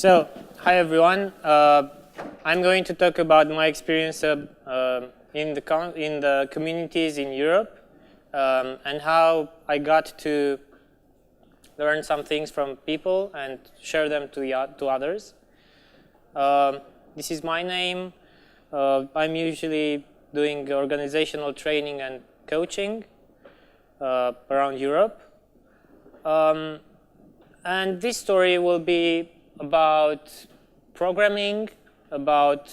So, hi everyone. I'm going to talk about my experience in the communities in Europe and how I got to learn some things from people and share them to others. This is my name. I'm usually doing organizational training and coaching around Europe. And this story will be about programming, about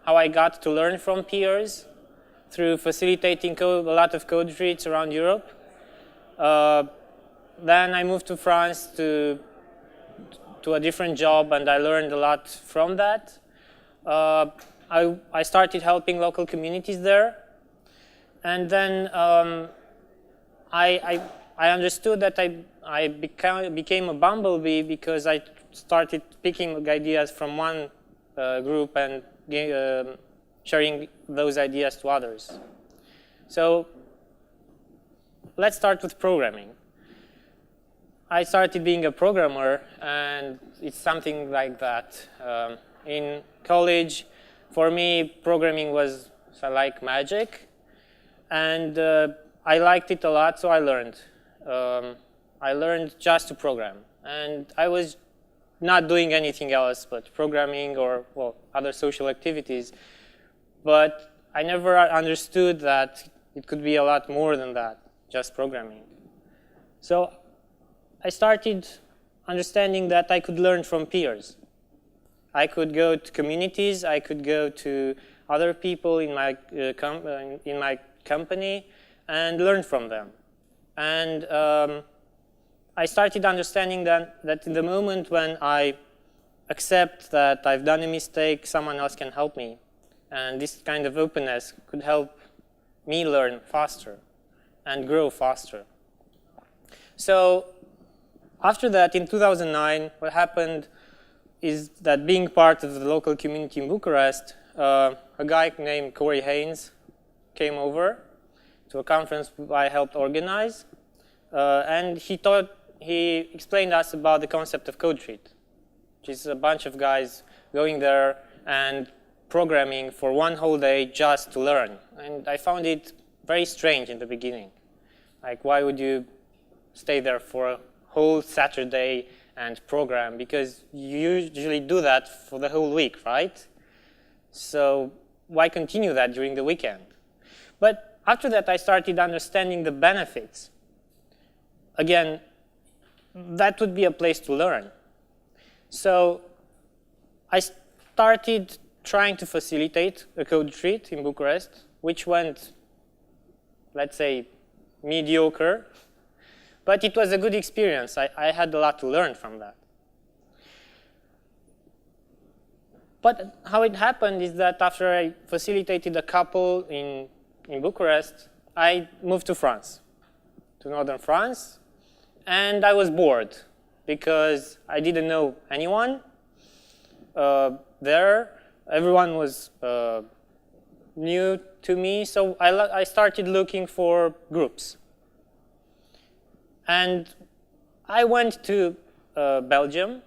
how I got to learn from peers through facilitating a lot of code retreats around Europe. Then I moved to France to a different job, and I learned a lot from that. I started helping local communities there, and then I understood that I became a bumblebee because I started picking ideas from one group and sharing those ideas to others. So let's start with programming. I started being a programmer, and it's something like that. In college, for me, programming was like magic, and I liked it a lot, so I learned. I learned just to program, and I was not doing anything else but programming or other social activities. But I never understood that it could be a lot more than that, just programming. So I started understanding that I could learn from peers. I could go to communities, I could go to other people in my company and learn from them. And I started understanding that in the moment when I accept that I've done a mistake, someone else can help me. And this kind of openness could help me learn faster and grow faster. So after that, in 2009, what happened is that being part of the local community in Bucharest, a guy named Corey Haynes came over to a conference I helped organize, and he explained us about the concept of code treat, which is a bunch of guys going there and programming for one whole day just to learn. And I found it very strange in the beginning. Like, why would you stay there for a whole Saturday and program? Because you usually do that for the whole week, right? So why continue that during the weekend? But after that, I started understanding the benefits. Again, that would be a place to learn. So I started trying to facilitate a code retreat in Bucharest, which went, let's say, mediocre. But it was a good experience. I had a lot to learn from that. But how it happened is that after I facilitated a couple in Bucharest, I moved to France, to northern France. And I was bored because I didn't know anyone there. Everyone was new to me, so I started looking for groups. And I went to Belgium,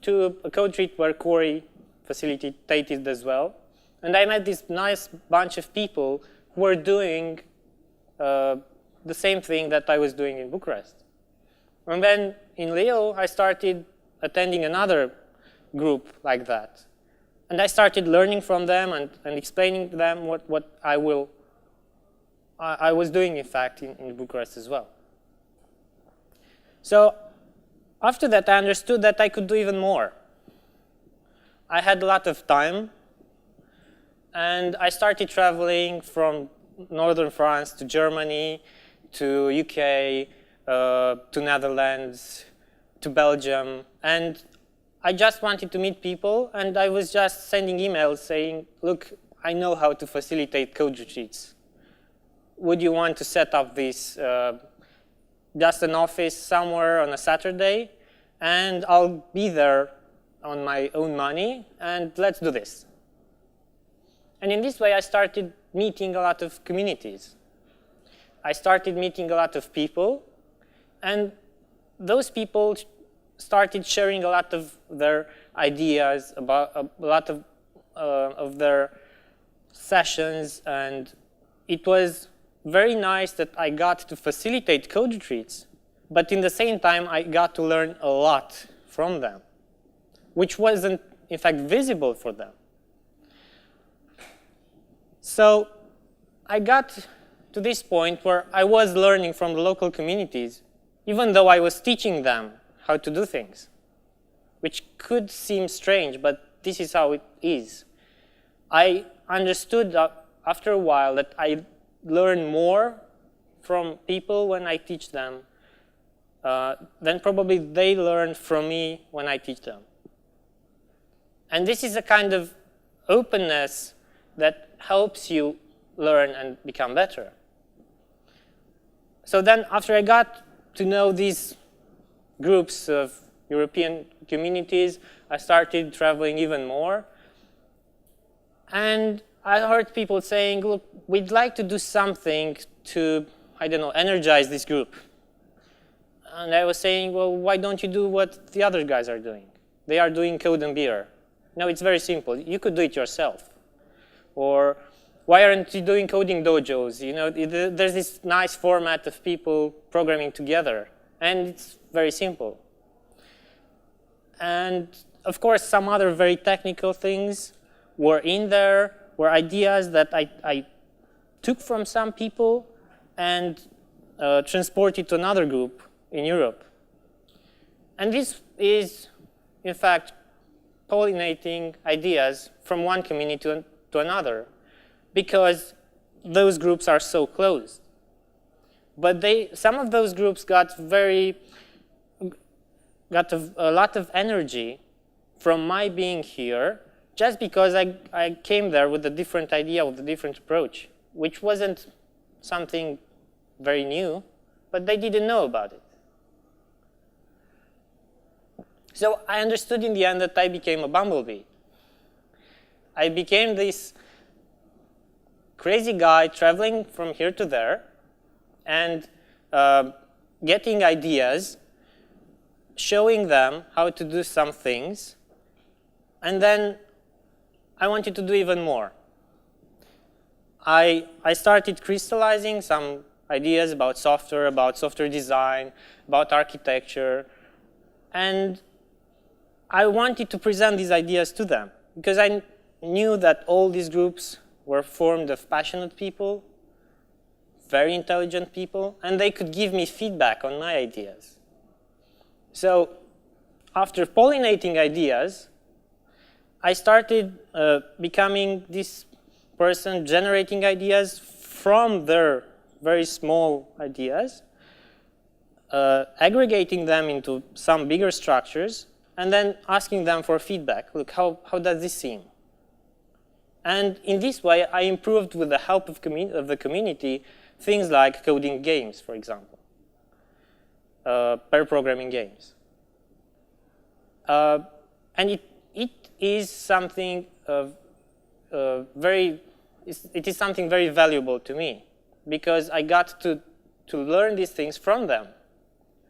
to a code retreat where Corey facilitated as well. And I met this nice bunch of people who were doing the same thing that I was doing in Bucharest. And then in Lille, I started attending another group like that. And I started learning from them and explaining to them what I was doing, in fact, in Bucharest as well. So after that, I understood that I could do even more. I had a lot of time, and I started traveling from northern France to Germany, to UK, to Netherlands, to Belgium, and I just wanted to meet people, and I was just sending emails saying, look, I know how to facilitate code retreats. Would you want to set up this, just an office somewhere on a Saturday, and I'll be there on my own money, and let's do this. And in this way, I started meeting a lot of communities. I started meeting a lot of people, and those people started sharing a lot of their ideas, about a lot of their sessions, and it was very nice that I got to facilitate code retreats, but in the same time I got to learn a lot from them, which wasn't in fact visible for them. So I got to this point where I was learning from the local communities, even though I was teaching them how to do things, which could seem strange, but this is how it is. I understood after a while that I learn more from people when I teach them than probably they learn from me when I teach them. And this is a kind of openness that helps you learn and become better. So then after I got to know these groups of European communities, I started traveling even more. And I heard people saying, look, we'd like to do something to, I don't know, energize this group. And I was saying, well, why don't you do what the other guys are doing? They are doing code and beer. No, it's very simple. You could do it yourself. Or why aren't you doing coding dojos? You know, there's this nice format of people programming together, and it's very simple. And of course, some other very technical things were in there, were ideas that I took from some people and transported to another group in Europe. And this is, in fact, pollinating ideas from one community to another, because those groups are so close. But some of those groups got a lot of energy from my being here, just because I came there with a different idea, with a different approach, which wasn't something very new, but they didn't know about it. So I understood in the end that I became a bumblebee. I became this crazy guy traveling from here to there and getting ideas, showing them how to do some things, and then I wanted to do even more. I started crystallizing some ideas about software design, about architecture, and I wanted to present these ideas to them, because I knew that all these groups were formed of passionate people, very intelligent people, and they could give me feedback on my ideas. So after pollinating ideas, I started becoming this person generating ideas from their very small ideas, aggregating them into some bigger structures, and then asking them for feedback. Look, how does this seem? And in this way, I improved with the help of the community things like coding games, for example, pair programming games. And it is something very valuable to me, because I got to learn these things from them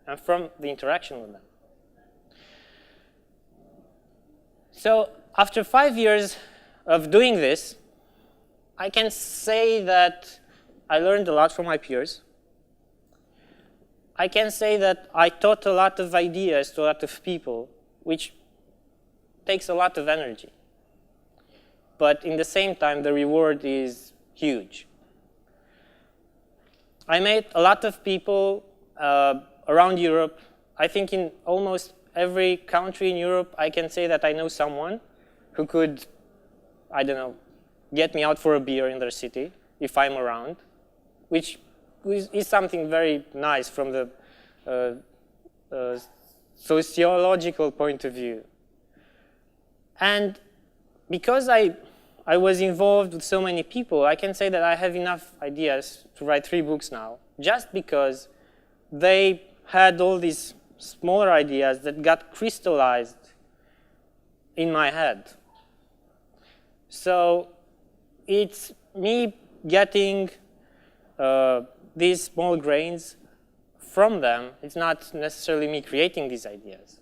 and from the interaction with them. So after 5 years of doing this, I can say that I learned a lot from my peers. I can say that I taught a lot of ideas to a lot of people, which takes a lot of energy. But in the same time, the reward is huge. I met a lot of people around Europe. I think in almost every country in Europe, I can say that I know someone who could, I don't know, get me out for a beer in their city if I'm around, which is something very nice from the sociological point of view. And because I was involved with so many people, I can say that I have enough ideas to write 3 books now, just because they had all these smaller ideas that got crystallized in my head. So it's me getting these small grains from them. It's not necessarily me creating these ideas.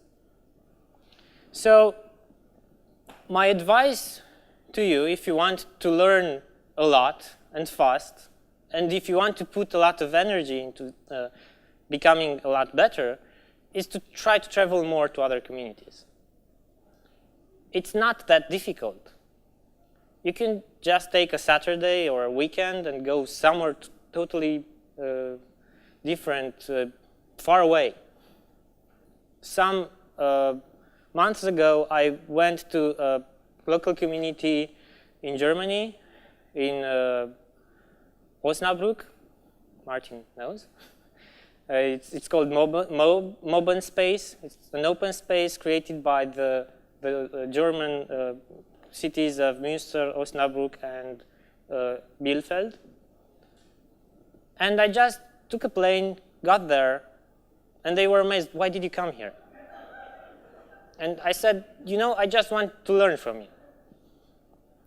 So my advice to you, if you want to learn a lot and fast, and if you want to put a lot of energy into becoming a lot better, is to try to travel more to other communities. It's not that difficult. You can just take a Saturday or a weekend and go somewhere totally different, far away. Some months ago, I went to a local community in Germany, in Osnabrück. Martin knows. It's called Moben Space. It's an open space created by the German cities of Münster, Osnabrück, and Bielefeld. And I just took a plane, got there, and they were amazed. Why did you come here? And I said, I just want to learn from you.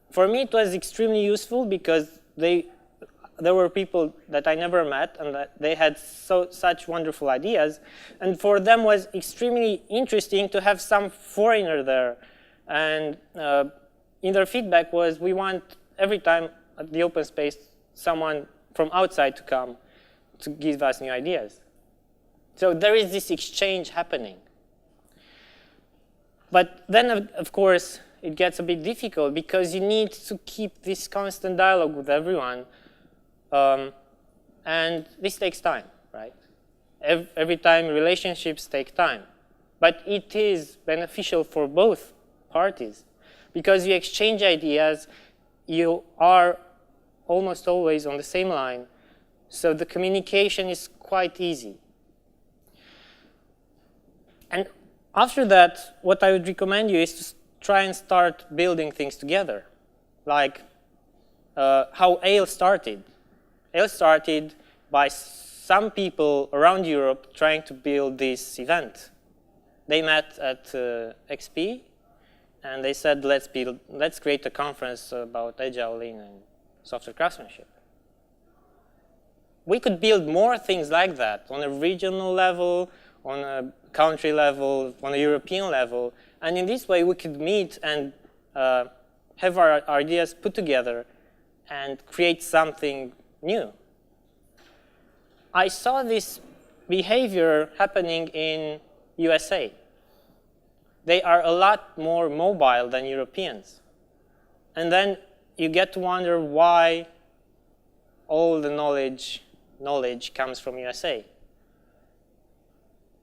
For me, it was extremely useful because there were people that I never met and that they had such wonderful ideas. And for them, it was extremely interesting to have some foreigner there. And in their feedback was, we want every time at the open space, someone from outside to come to give us new ideas. So there is this exchange happening. But then, of course, it gets a bit difficult because you need to keep this constant dialogue with everyone. And this takes time, right? Every time relationships take time. But it is beneficial for both parties because you exchange ideas, you are almost always on the same line, so the communication is quite easy. And after that, what I would recommend you is to try and start building things together, like how Ale started. Ale started by some people around Europe trying to build this event. They met at XP, and they said, let's create a conference about Agile, Lean, and software craftsmanship. We could build more things like that on a regional level, on a country level, on a European level. And in this way, we could meet and have our ideas put together and create something new. I saw this behavior happening in USA. They are a lot more mobile than Europeans. And then you get to wonder why all the knowledge comes from USA.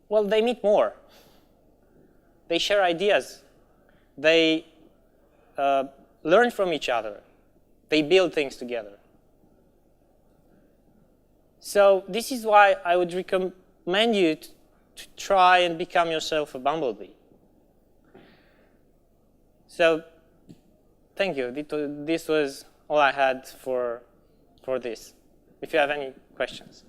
Well, they meet more. They share ideas. They learn from each other. They build things together. So this is why I would recommend you to try and become yourself a Bumblebee. So thank you. This was all I had for this. If you have any questions.